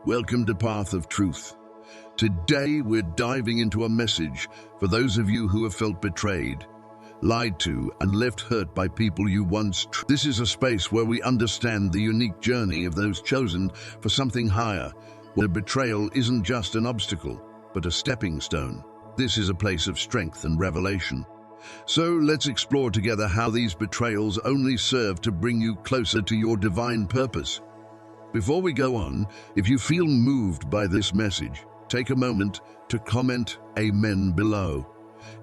Welcome to Path of Truth. Today we're diving into a message for those of you who have felt betrayed, lied to, and left hurt by people you once trusted. This is a space where we understand the unique journey of those chosen for something higher, where betrayal isn't just an obstacle, but a stepping stone. This is a place of strength and revelation. So let's explore together how these betrayals only serve to bring you closer to your divine purpose. Before we go on, if you feel moved by this message, take a moment to comment Amen below.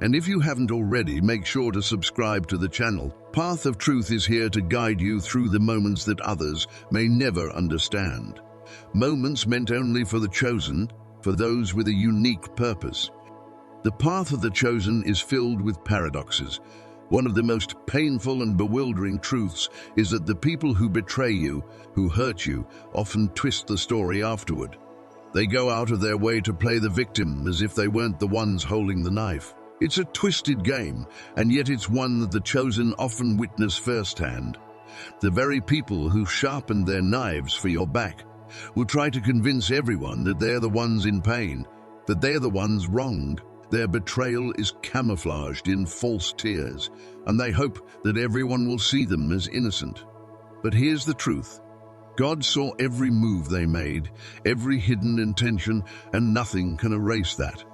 And if you haven't already, make sure to subscribe to the channel. Path of Truth is here to guide you through the moments that others may never understand. Moments meant only for the chosen, for those with a unique purpose. The path of the chosen is filled with paradoxes. One of the most painful and bewildering truths is that the people who betray you, who hurt you, often twist the story afterward. They go out of their way to play the victim as if they weren't the ones holding the knife. It's a twisted game, and yet it's one that the chosen often witness firsthand. The very people who sharpened their knives for your back will try to convince everyone that they're the ones in pain, that they're the ones wronged. Their betrayal is camouflaged in false tears, and they hope that everyone will see them as innocent. But here's the truth. God saw every move they made, every hidden intention, and nothing can erase that.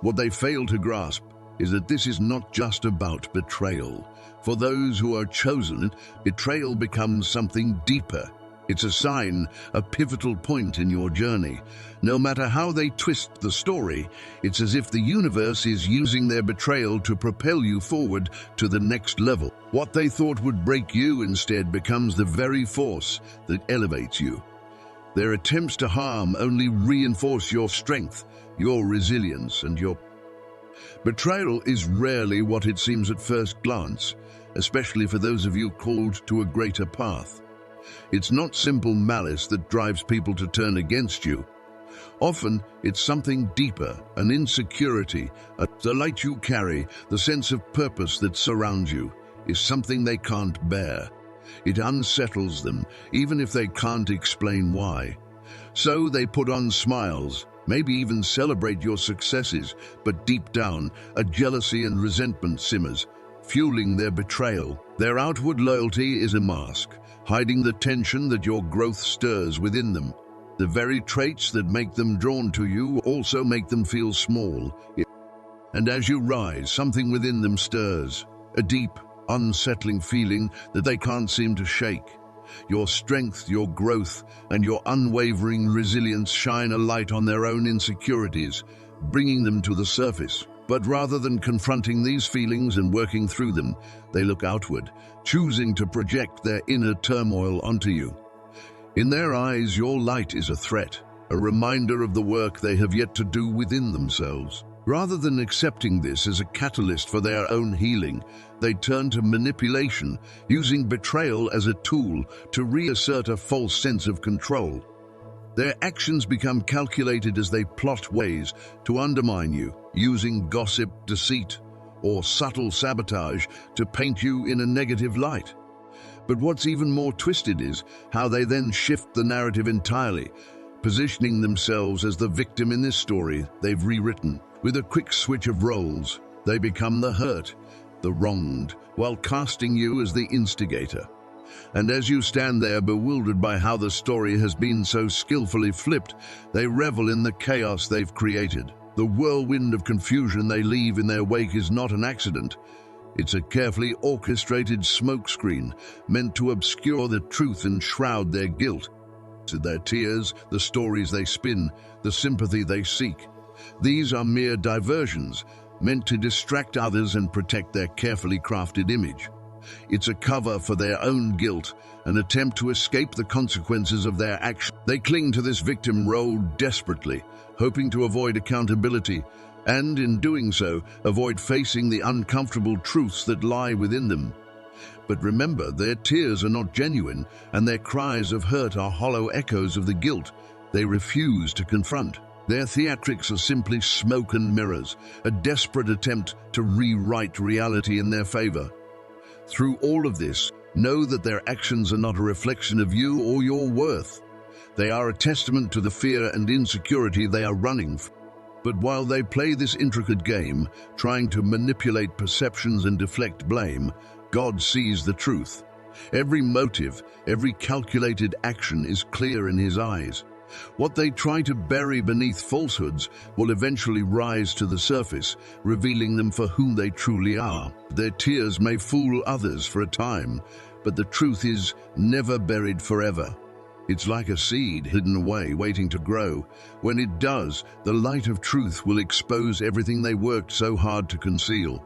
What they fail to grasp is that this is not just about betrayal. For those who are chosen, betrayal becomes something deeper. It's a sign, a pivotal point in your journey. No matter how they twist the story, it's as if the universe is using their betrayal to propel you forward to the next level. What they thought would break you instead becomes the very force that elevates you. Their attempts to harm only reinforce your strength, your resilience, and your... Betrayal is rarely what it seems at first glance, especially for those of you called to a greater path. It's not simple malice that drives people to turn against you. Often, it's something deeper, an insecurity, the light you carry, the sense of purpose that surrounds you, is something they can't bear. It unsettles them, even if they can't explain why. So they put on smiles, maybe even celebrate your successes, but deep down, a jealousy and resentment simmers, fueling their betrayal. Their outward loyalty is a mask, hiding the tension that your growth stirs within them. The very traits that make them drawn to you also make them feel small. And as you rise, something within them stirs, a deep, unsettling feeling that they can't seem to shake. Your strength, your growth, and your unwavering resilience shine a light on their own insecurities, bringing them to the surface. But rather than confronting these feelings and working through them, they look outward, choosing to project their inner turmoil onto you. In their eyes, your light is a threat, a reminder of the work they have yet to do within themselves. Rather than accepting this as a catalyst for their own healing, they turn to manipulation, using betrayal as a tool to reassert a false sense of control. Their actions become calculated as they plot ways to undermine you, using gossip, deceit, or subtle sabotage to paint you in a negative light. But what's even more twisted is how they then shift the narrative entirely, positioning themselves as the victim in this story they've rewritten. With a quick switch of roles, they become the hurt, the wronged, while casting you as the instigator. And as you stand there bewildered by how the story has been so skillfully flipped, they revel in the chaos they've created. The whirlwind of confusion they leave in their wake is not an accident. It's a carefully orchestrated smokescreen meant to obscure the truth and shroud their guilt. To their tears, the stories they spin, the sympathy they seek. These are mere diversions, meant to distract others and protect their carefully crafted image. It's a cover for their own guilt, an attempt to escape the consequences of their action. They cling to this victim role desperately, hoping to avoid accountability, and in doing so, avoid facing the uncomfortable truths that lie within them. But remember, their tears are not genuine, and their cries of hurt are hollow echoes of the guilt they refuse to confront. Their theatrics are simply smoke and mirrors, a desperate attempt to rewrite reality in their favor. Through all of this, know that their actions are not a reflection of you or your worth. They are a testament to the fear and insecurity they are running from. But while they play this intricate game, trying to manipulate perceptions and deflect blame, God sees the truth. Every motive, every calculated action is clear in His eyes. What they try to bury beneath falsehoods will eventually rise to the surface, revealing them for who they truly are. Their tears may fool others for a time, but the truth is never buried forever. It's like a seed hidden away, waiting to grow. When it does, the light of truth will expose everything they worked so hard to conceal.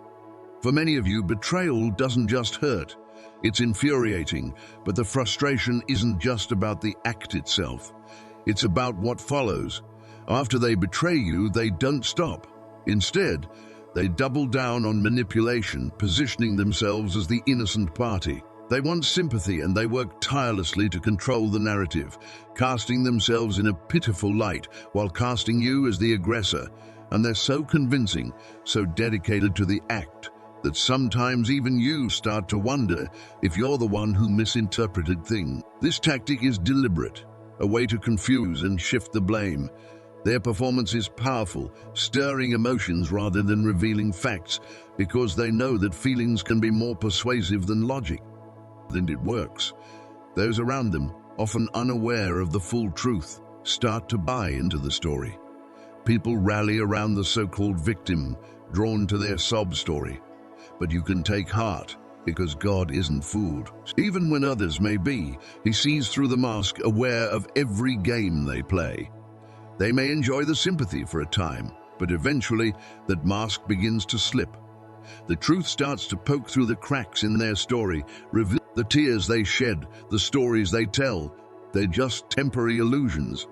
For many of you, betrayal doesn't just hurt. It's infuriating, but the frustration isn't just about the act itself. It's about what follows. After they betray you, they don't stop. Instead, they double down on manipulation, positioning themselves as the innocent party. They want sympathy, and they work tirelessly to control the narrative, casting themselves in a pitiful light while casting you as the aggressor. And they're so convincing, so dedicated to the act, that sometimes even you start to wonder if you're the one who misinterpreted things. This tactic is deliberate, a way to confuse and shift the blame. Their performance is powerful, stirring emotions rather than revealing facts, because they know that feelings can be more persuasive than logic. And it works. Those around them, often unaware of the full truth, start to buy into the story. People rally around the so-called victim, drawn to their sob story. But you can take heart, because God isn't fooled. Even when others may be, He sees through the mask, aware of every game they play. They may enjoy the sympathy for a time, but eventually that mask begins to slip. The truth starts to poke through the cracks in their story, reveal the tears they shed, the stories they tell. They're just temporary illusions.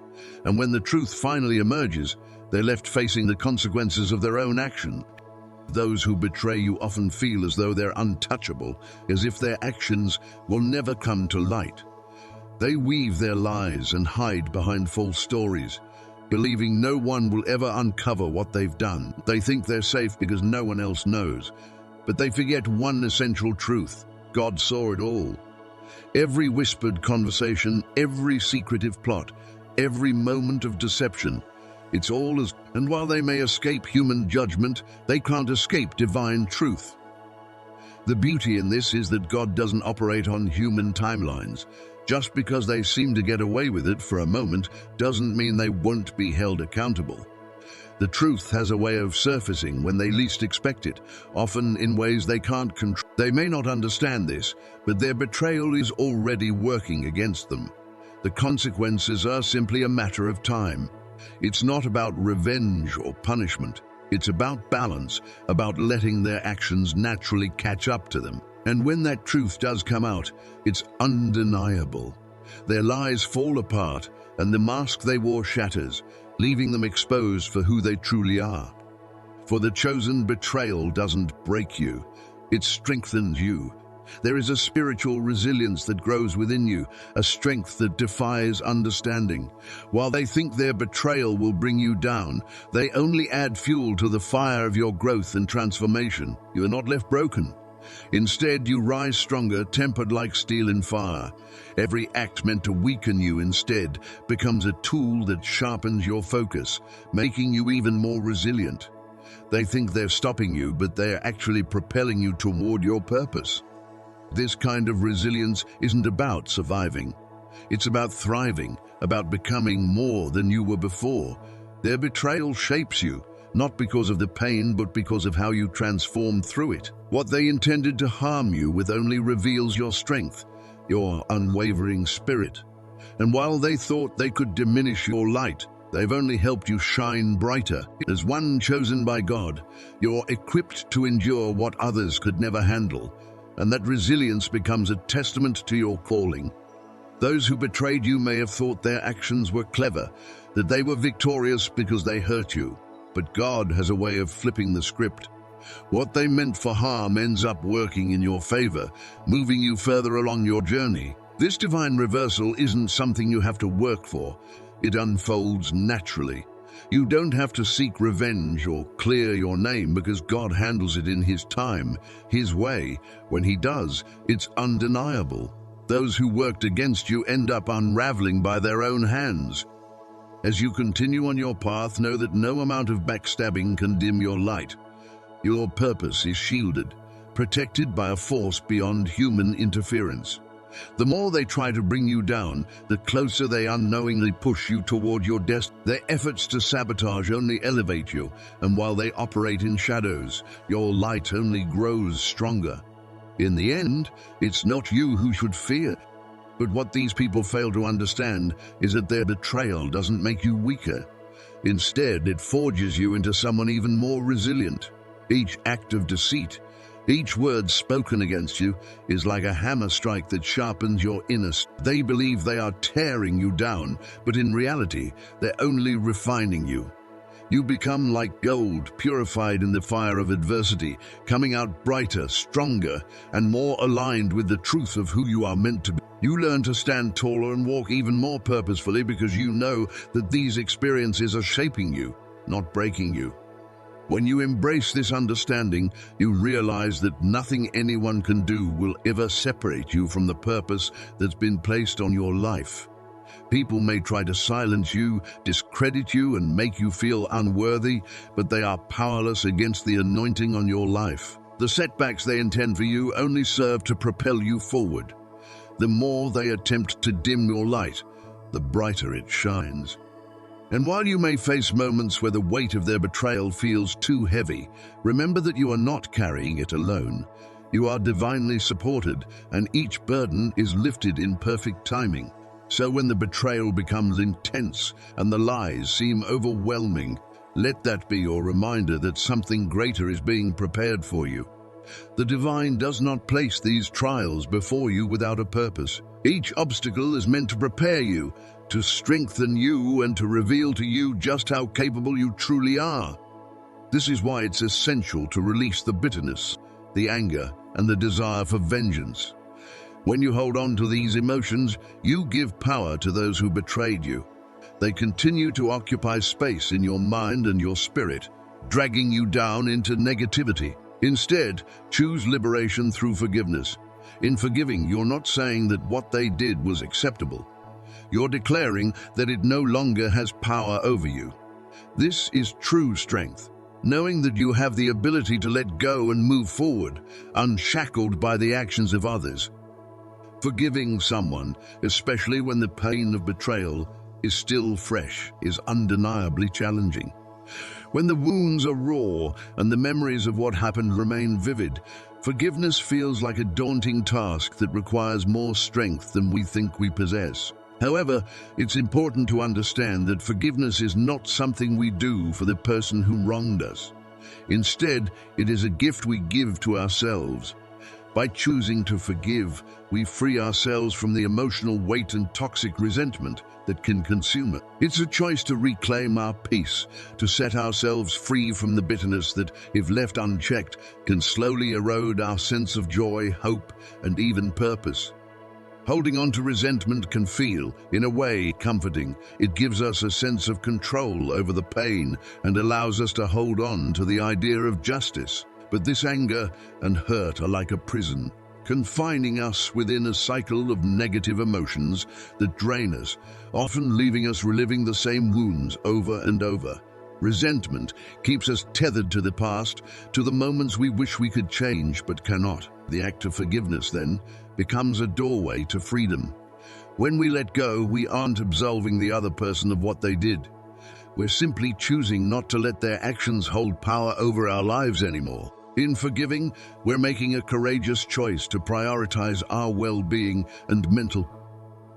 And when the truth finally emerges, they're left facing the consequences of their own action. Those who betray you often feel as though they're untouchable, as if their actions will never come to light. They weave their lies and hide behind false stories, believing no one will ever uncover what they've done. They think they're safe because no one else knows. But they forget one essential truth: God saw it all. Every whispered conversation, every secretive plot, every moment of deception. It's all as... And while they may escape human judgment, they can't escape divine truth. The beauty in this is that God doesn't operate on human timelines. Just because they seem to get away with it for a moment doesn't mean they won't be held accountable. The truth has a way of surfacing when they least expect it, often in ways they can't control. They may not understand this, but their betrayal is already working against them. The consequences are simply a matter of time. It's not about revenge or punishment. It's about balance, about letting their actions naturally catch up to them. And when that truth does come out, it's undeniable. Their lies fall apart, and the mask they wore shatters, leaving them exposed for who they truly are. For the chosen, betrayal doesn't break you, it strengthens you. There is a spiritual resilience that grows within you, a strength that defies understanding. While they think their betrayal will bring you down, they only add fuel to the fire of your growth and transformation. You are not left broken. Instead, you rise stronger, tempered like steel in fire. Every act meant to weaken you instead becomes a tool that sharpens your focus, making you even more resilient. They think they're stopping you, but they're actually propelling you toward your purpose. This kind of resilience isn't about surviving. It's about thriving, about becoming more than you were before. Their betrayal shapes you, not because of the pain, but because of how you transform through it. What they intended to harm you with only reveals your strength, your unwavering spirit. And while they thought they could diminish your light, they've only helped you shine brighter. As one chosen by God, you're equipped to endure what others could never handle. And that resilience becomes a testament to your calling. Those who betrayed you may have thought their actions were clever, that they were victorious because they hurt you. But God has a way of flipping the script. What they meant for harm ends up working in your favor, moving you further along your journey. This divine reversal isn't something you have to work for. It unfolds naturally. You don't have to seek revenge or clear your name, because God handles it in His time, His way. When He does, it's undeniable. Those who worked against you end up unraveling by their own hands. As you continue on your path, know that no amount of backstabbing can dim your light. Your purpose is shielded, protected by a force beyond human interference. The more they try to bring you down, the closer they unknowingly push you toward your destiny. Their efforts to sabotage only elevate you, and while they operate in shadows, your light only grows stronger. In the end, it's not you who should fear. But what these people fail to understand is that their betrayal doesn't make you weaker. Instead, it forges you into someone even more resilient. Each act of deceit, each word spoken against you, is like a hammer strike that sharpens your inner. They believe they are tearing you down, but in reality, they're only refining you. You become like gold, purified in the fire of adversity, coming out brighter, stronger, and more aligned with the truth of who you are meant to be. You learn to stand taller and walk even more purposefully because you know that these experiences are shaping you, not breaking you. When you embrace this understanding, you realize that nothing anyone can do will ever separate you from the purpose that's been placed on your life. People may try to silence you, discredit you, and make you feel unworthy, but they are powerless against the anointing on your life. The setbacks they intend for you only serve to propel you forward. The more they attempt to dim your light, the brighter it shines. And while you may face moments where the weight of their betrayal feels too heavy, remember that you are not carrying it alone. You are divinely supported, and each burden is lifted in perfect timing. So when the betrayal becomes intense and the lies seem overwhelming, let that be your reminder that something greater is being prepared for you. The divine does not place these trials before you without a purpose. Each obstacle is meant to prepare you, to strengthen you, and to reveal to you just how capable you truly are. This is why it's essential to release the bitterness, the anger, and the desire for vengeance. When you hold on to these emotions, you give power to those who betrayed you. They continue to occupy space in your mind and your spirit, dragging you down into negativity. Instead, choose liberation through forgiveness. In forgiving, you're not saying that what they did was acceptable. You're declaring that it no longer has power over you. This is true strength, knowing that you have the ability to let go and move forward, unshackled by the actions of others. Forgiving someone, especially when the pain of betrayal is still fresh, is undeniably challenging. When the wounds are raw and the memories of what happened remain vivid, forgiveness feels like a daunting task that requires more strength than we think we possess. However, it's important to understand that forgiveness is not something we do for the person who wronged us. Instead, it is a gift we give to ourselves. By choosing to forgive, we free ourselves from the emotional weight and toxic resentment that can consume us. It's a choice to reclaim our peace, to set ourselves free from the bitterness that, if left unchecked, can slowly erode our sense of joy, hope, and even purpose. Holding on to resentment can feel, in a way, comforting. It gives us a sense of control over the pain and allows us to hold on to the idea of justice. But this anger and hurt are like a prison, confining us within a cycle of negative emotions that drain us, often leaving us reliving the same wounds over and over. Resentment keeps us tethered to the past, to the moments we wish we could change but cannot. The act of forgiveness, then, becomes a doorway to freedom. When we let go, we aren't absolving the other person of what they did. We're simply choosing not to let their actions hold power over our lives anymore. In forgiving, we're making a courageous choice to prioritize our well-being and mental.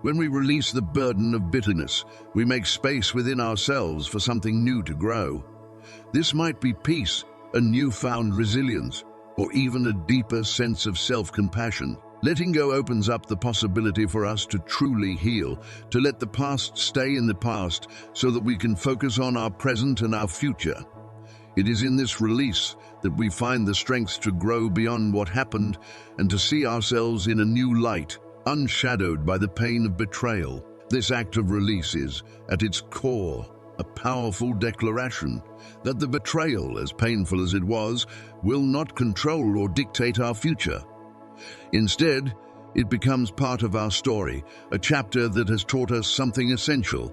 When we release the burden of bitterness, we make space within ourselves for something new to grow. This might be peace, a newfound resilience, or even a deeper sense of self-compassion. Letting go opens up the possibility for us to truly heal, to let the past stay in the past so that we can focus on our present and our future. It is in this release that we find the strength to grow beyond what happened and to see ourselves in a new light, unshadowed by the pain of betrayal. This act of release is, at its core, a powerful declaration that the betrayal, as painful as it was, will not control or dictate our future. Instead, It becomes part of our story, a chapter that has taught us something essential,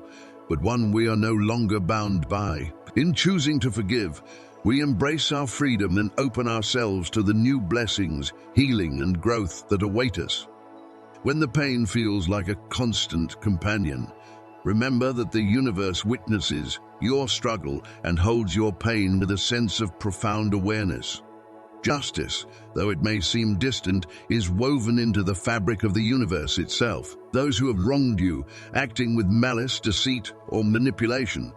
but one we are no longer bound by. In choosing to forgive, we embrace our freedom and open ourselves to the new blessings, healing, and growth that await us. When the pain feels like a constant companion, remember that the universe witnesses your struggle and holds your pain with a sense of profound awareness. Justice, though it may seem distant, is woven into the fabric of the universe itself. Those who have wronged you, acting with malice, deceit, or manipulation,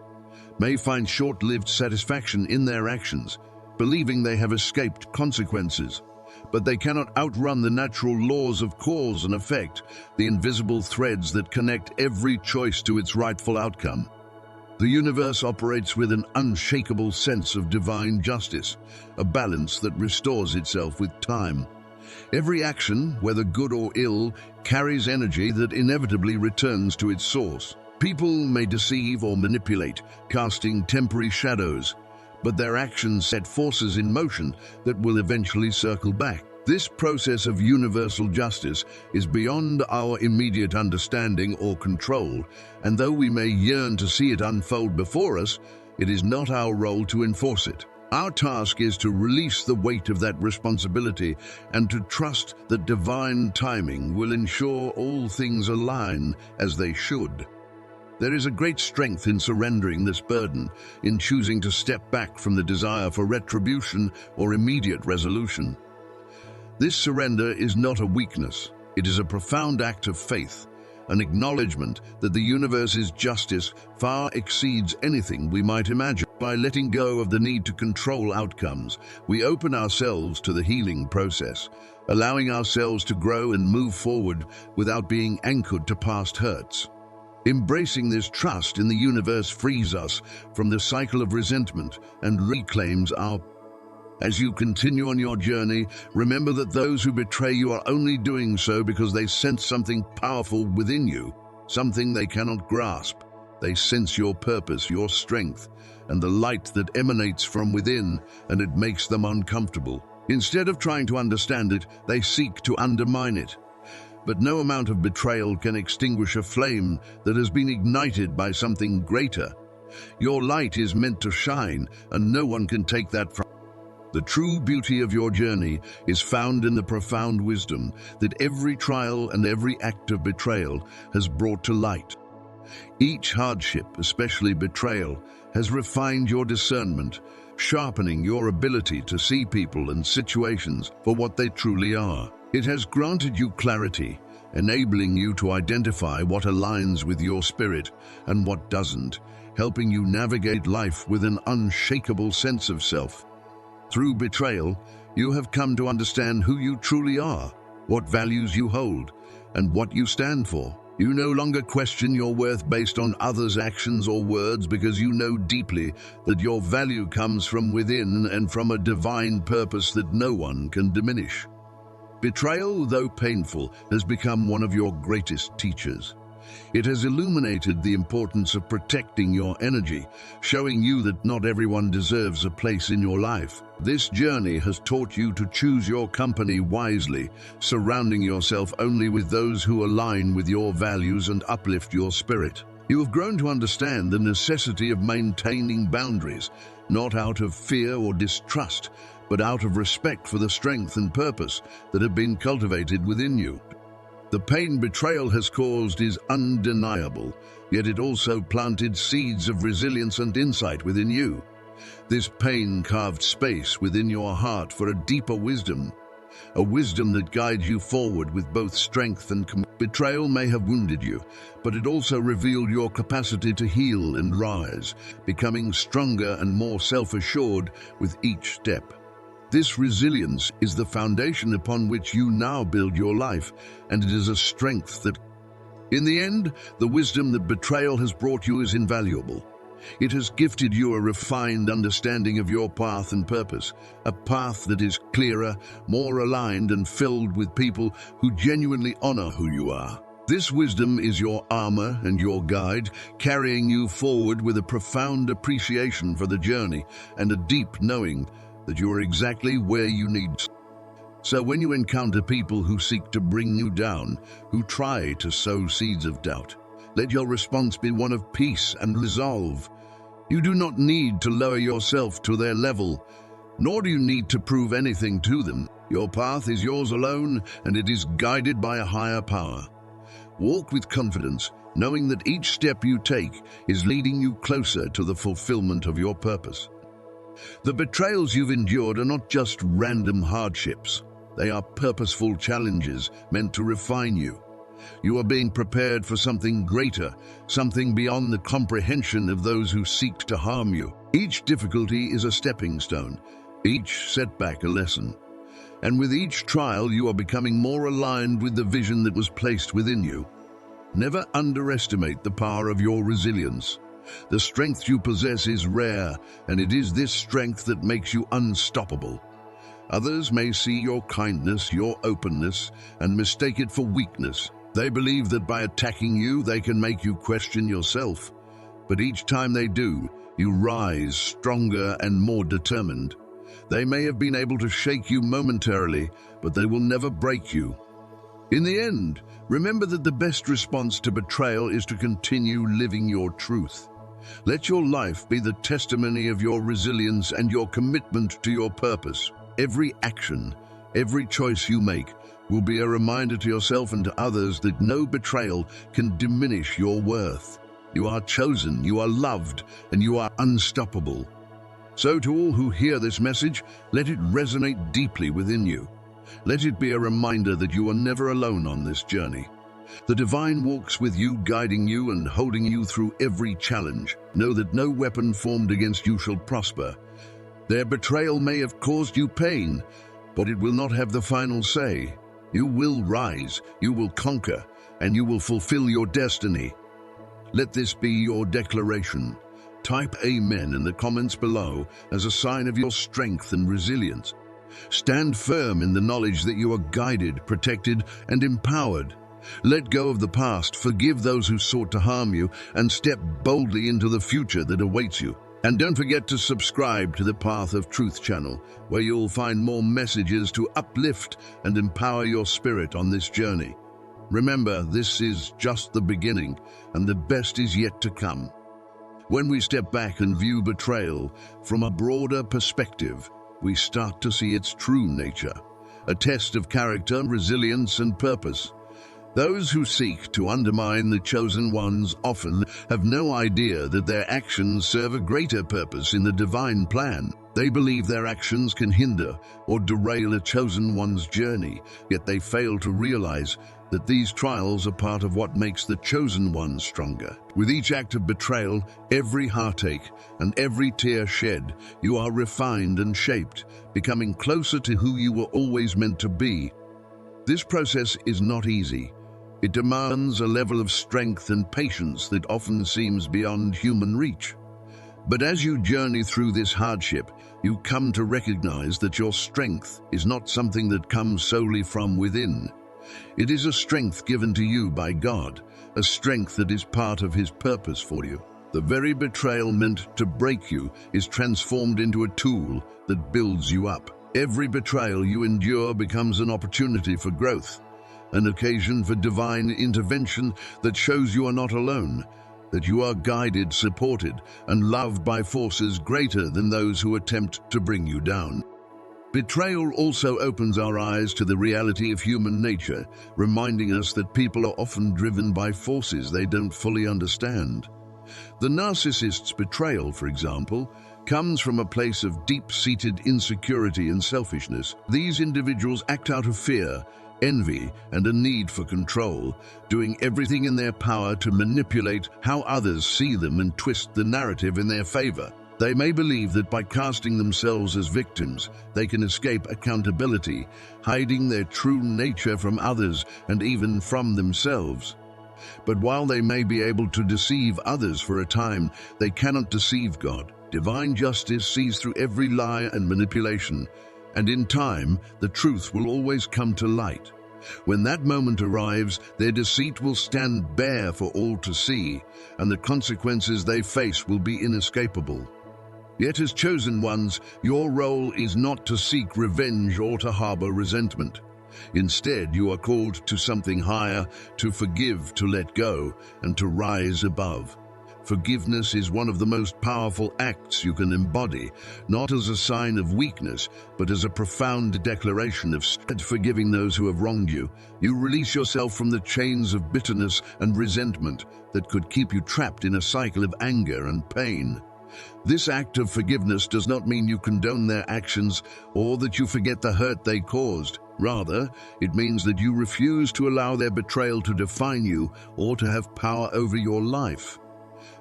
may find short-lived satisfaction in their actions, believing they have escaped consequences. But they cannot outrun the natural laws of cause and effect, the invisible threads that connect every choice to its rightful outcome. The universe operates with an unshakable sense of divine justice, a balance that restores itself with time. Every action, whether good or ill, carries energy that inevitably returns to its source. People may deceive or manipulate, casting temporary shadows, but their actions set forces in motion that will eventually circle back. This process of universal justice is beyond our immediate understanding or control, and though we may yearn to see it unfold before us, it is not our role to enforce it. Our task is to release the weight of that responsibility and to trust that divine timing will ensure all things align as they should. There is a great strength in surrendering this burden, in choosing to step back from the desire for retribution or immediate resolution. This surrender is not a weakness. It is a profound act of faith, an acknowledgement that the universe's justice far exceeds anything we might imagine. By letting go of the need to control outcomes, we open ourselves to the healing process, allowing ourselves to grow and move forward without being anchored to past hurts. Embracing this trust in the universe frees us from the cycle of resentment and reclaims our power. As you continue on your journey, remember that those who betray you are only doing so because they sense something powerful within you, something they cannot grasp. They sense your purpose, your strength, and the light that emanates from within, and it makes them uncomfortable. Instead of trying to understand it, they seek to undermine it. But no amount of betrayal can extinguish a flame that has been ignited by something greater. Your light is meant to shine, and no one can take that from you. The true beauty of your journey is found in the profound wisdom that every trial and every act of betrayal has brought to light. Each hardship, especially betrayal, has refined your discernment, sharpening your ability to see people and situations for what they truly are. It has granted you clarity, enabling you to identify what aligns with your spirit and what doesn't, helping you navigate life with an unshakable sense of self. Through betrayal, you have come to understand who you truly are, what values you hold, and what you stand for. You no longer question your worth based on others' actions or words because you know deeply that your value comes from within and from a divine purpose that no one can diminish. Betrayal, though painful, has become one of your greatest teachers. It has illuminated the importance of protecting your energy, showing you that not everyone deserves a place in your life. This journey has taught you to choose your company wisely, surrounding yourself only with those who align with your values and uplift your spirit. You have grown to understand the necessity of maintaining boundaries, not out of fear or distrust, but out of respect for the strength and purpose that have been cultivated within you. The pain betrayal has caused is undeniable, yet it also planted seeds of resilience and insight within you. This pain carved space within your heart for a deeper wisdom, a wisdom that guides you forward with both strength and betrayal may have wounded you, but it also revealed your capacity to heal and rise, becoming stronger and more self-assured with each step. This resilience is the foundation upon which you now build your life, and it is a strength that, in the end, the wisdom that betrayal has brought you is invaluable. It has gifted you a refined understanding of your path and purpose, a path that is clearer, more aligned, and filled with people who genuinely honor who you are. This wisdom is your armor and your guide, carrying you forward with a profound appreciation for the journey and a deep knowing that you are exactly where you need. So when you encounter people who seek to bring you down, who try to sow seeds of doubt, let your response be one of peace and resolve. You do not need to lower yourself to their level, nor do you need to prove anything to them. Your path is yours alone, and it is guided by a higher power. Walk with confidence, knowing that each step you take is leading you closer to the fulfillment of your purpose. The betrayals you've endured are not just random hardships. They are purposeful challenges meant to refine you. You are being prepared for something greater, something beyond the comprehension of those who seek to harm you. Each difficulty is a stepping stone, each setback a lesson. And with each trial, you are becoming more aligned with the vision that was placed within you. Never underestimate the power of your resilience. The strength you possess is rare, and it is this strength that makes you unstoppable. Others may see your kindness, your openness, and mistake it for weakness. They believe that by attacking you, they can make you question yourself. But each time they do, you rise stronger and more determined. They may have been able to shake you momentarily, but they will never break you. In the end, remember that the best response to betrayal is to continue living your truth. Let your life be the testimony of your resilience and your commitment to your purpose. Every action, every choice you make will be a reminder to yourself and to others that no betrayal can diminish your worth. You are chosen, you are loved, and you are unstoppable. So to all who hear this message, let it resonate deeply within you. Let it be a reminder that you are never alone on this journey. The divine walks with you, guiding you and holding you through every challenge. Know that no weapon formed against you shall prosper. Their betrayal may have caused you pain, but it will not have the final say. You will rise, you will conquer, and you will fulfill your destiny. Let this be your declaration. Type Amen in the comments below as a sign of your strength and resilience. Stand firm in the knowledge that you are guided, protected, and empowered. Let go of the past, forgive those who sought to harm you, and step boldly into the future that awaits you. And don't forget to subscribe to the Path of Truth channel, where you'll find more messages to uplift and empower your spirit on this journey. Remember, this is just the beginning, and the best is yet to come. When we step back and view betrayal from a broader perspective, we start to see its true nature, a test of character, resilience, and purpose. Those who seek to undermine the chosen ones often have no idea that their actions serve a greater purpose in the divine plan. They believe their actions can hinder or derail a chosen one's journey, yet they fail to realize that these trials are part of what makes the chosen one stronger. With each act of betrayal, every heartache, and every tear shed, you are refined and shaped, becoming closer to who you were always meant to be. This process is not easy. It demands a level of strength and patience that often seems beyond human reach. But as you journey through this hardship, you come to recognize that your strength is not something that comes solely from within. It is a strength given to you by God, a strength that is part of His purpose for you. The very betrayal meant to break you is transformed into a tool that builds you up. Every betrayal you endure becomes an opportunity for growth, an occasion for divine intervention that shows you are not alone, that you are guided, supported, and loved by forces greater than those who attempt to bring you down. Betrayal also opens our eyes to the reality of human nature, reminding us that people are often driven by forces they don't fully understand. The narcissist's betrayal, for example, comes from a place of deep-seated insecurity and selfishness. These individuals act out of fear, envy, and a need for control, doing everything in their power to manipulate how others see them and twist the narrative in their favor. They may believe that by casting themselves as victims, they can escape accountability, hiding their true nature from others and even from themselves. But while they may be able to deceive others for a time, they cannot deceive God. Divine justice sees through every lie and manipulation, and in time, the truth will always come to light. When that moment arrives, their deceit will stand bare for all to see, and the consequences they face will be inescapable. Yet as chosen ones, your role is not to seek revenge or to harbor resentment. Instead, you are called to something higher, to forgive, to let go, and to rise above. Forgiveness is one of the most powerful acts you can embody, not as a sign of weakness, but as a profound declaration of strength. Forgiving those who have wronged you, you release yourself from the chains of bitterness and resentment that could keep you trapped in a cycle of anger and pain. This act of forgiveness does not mean you condone their actions or that you forget the hurt they caused. Rather, it means that you refuse to allow their betrayal to define you or to have power over your life.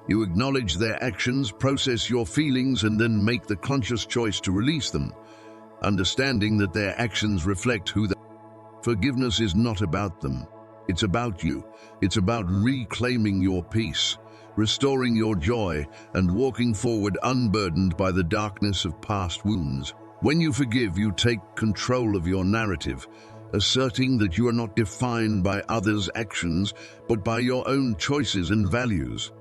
You acknowledge their actions, process your feelings, and then make the conscious choice to release them, understanding that their actions reflect who they are. Forgiveness is not about them. It's about you. It's about reclaiming your peace, restoring your joy, and walking forward unburdened by the darkness of past wounds. When you forgive, you take control of your narrative, asserting that you are not defined by others' actions, but by your own choices and values.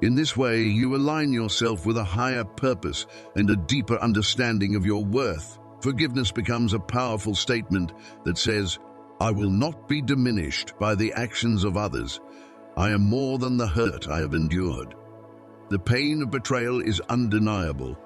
In this way, you align yourself with a higher purpose and a deeper understanding of your worth. Forgiveness becomes a powerful statement that says, "I will not be diminished by the actions of others. I am more than the hurt I have endured." The pain of betrayal is undeniable,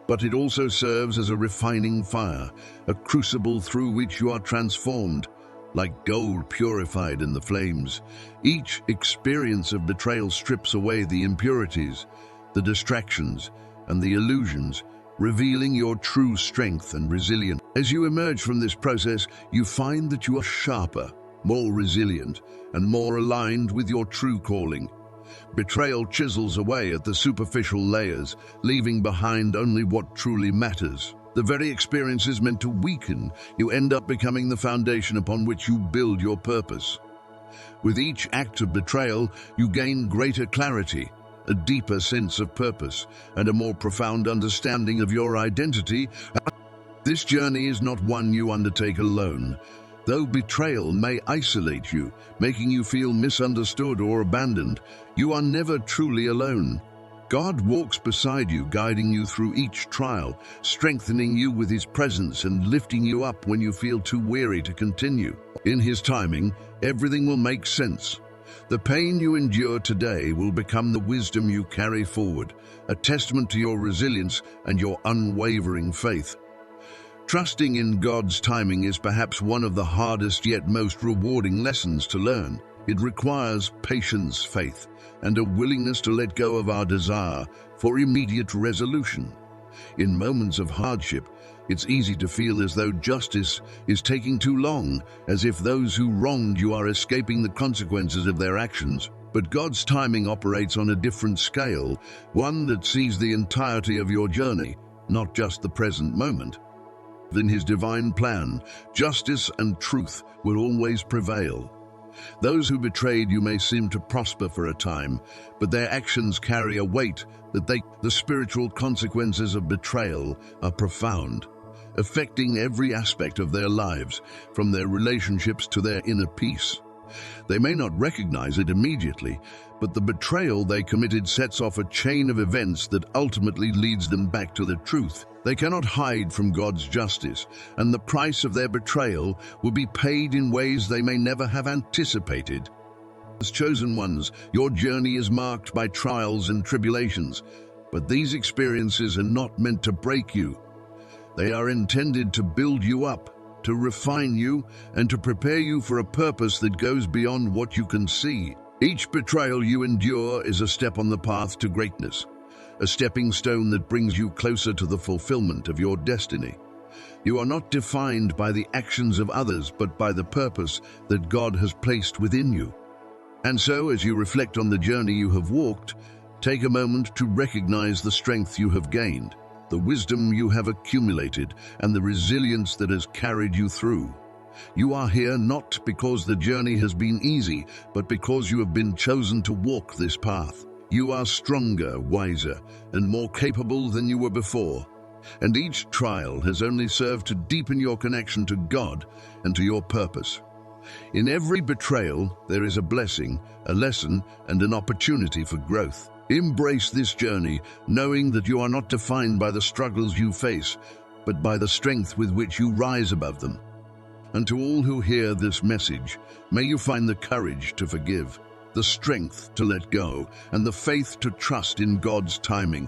but it also serves as a refining fire, a crucible through which you are transformed, like gold purified in the flames. Each experience of betrayal strips away the impurities, the distractions, and the illusions, revealing your true strength and resilience. As you emerge from this process, you find that you are sharper, more resilient, and more aligned with your true calling. Betrayal chisels away at the superficial layers, leaving behind only what truly matters. The very experience is meant to weaken. You end up becoming the foundation upon which you build your purpose. With each act of betrayal, you gain greater clarity, a deeper sense of purpose, and a more profound understanding of your identity. This journey is not one you undertake alone. Though betrayal may isolate you, making you feel misunderstood or abandoned, you are never truly alone. God walks beside you, guiding you through each trial, strengthening you with His presence and lifting you up when you feel too weary to continue. In His timing, everything will make sense. The pain you endure today will become the wisdom you carry forward, a testament to your resilience and your unwavering faith. Trusting in God's timing is perhaps one of the hardest yet most rewarding lessons to learn. It requires patience, faith, and a willingness to let go of our desire for immediate resolution. In moments of hardship, it's easy to feel as though justice is taking too long, as if those who wronged you are escaping the consequences of their actions. But God's timing operates on a different scale, one that sees the entirety of your journey, not just the present moment. In His divine plan, justice and truth will always prevail. Those who betrayed you may seem to prosper for a time, but their actions carry a weight that the spiritual consequences of betrayal are profound, affecting every aspect of their lives, from their relationships to their inner peace. They may not recognize it immediately, but the betrayal they committed sets off a chain of events that ultimately leads them back to the truth. They cannot hide from God's justice, and the price of their betrayal will be paid in ways they may never have anticipated. As chosen ones, your journey is marked by trials and tribulations, but these experiences are not meant to break you. They are intended to build you up, to refine you, and to prepare you for a purpose that goes beyond what you can see. Each betrayal you endure is a step on the path to greatness, a stepping stone that brings you closer to the fulfillment of your destiny. You are not defined by the actions of others, but by the purpose that God has placed within you. And so, as you reflect on the journey you have walked, take a moment to recognize the strength you have gained, the wisdom you have accumulated, and the resilience that has carried you through. You are here not because the journey has been easy, but because you have been chosen to walk this path. You are stronger, wiser, and more capable than you were before. And each trial has only served to deepen your connection to God and to your purpose. In every betrayal, there is a blessing, a lesson, and an opportunity for growth. Embrace this journey, knowing that you are not defined by the struggles you face, but by the strength with which you rise above them. And to all who hear this message, may you find the courage to forgive, the strength to let go, and the faith to trust in God's timing.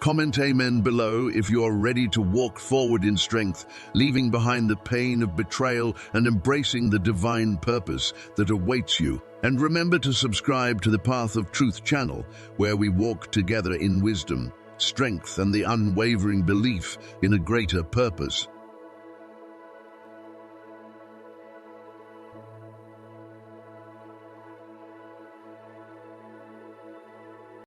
Comment Amen below if you are ready to walk forward in strength, leaving behind the pain of betrayal and embracing the divine purpose that awaits you. And remember to subscribe to the Path of Truth channel, where we walk together in wisdom, strength, and the unwavering belief in a greater purpose.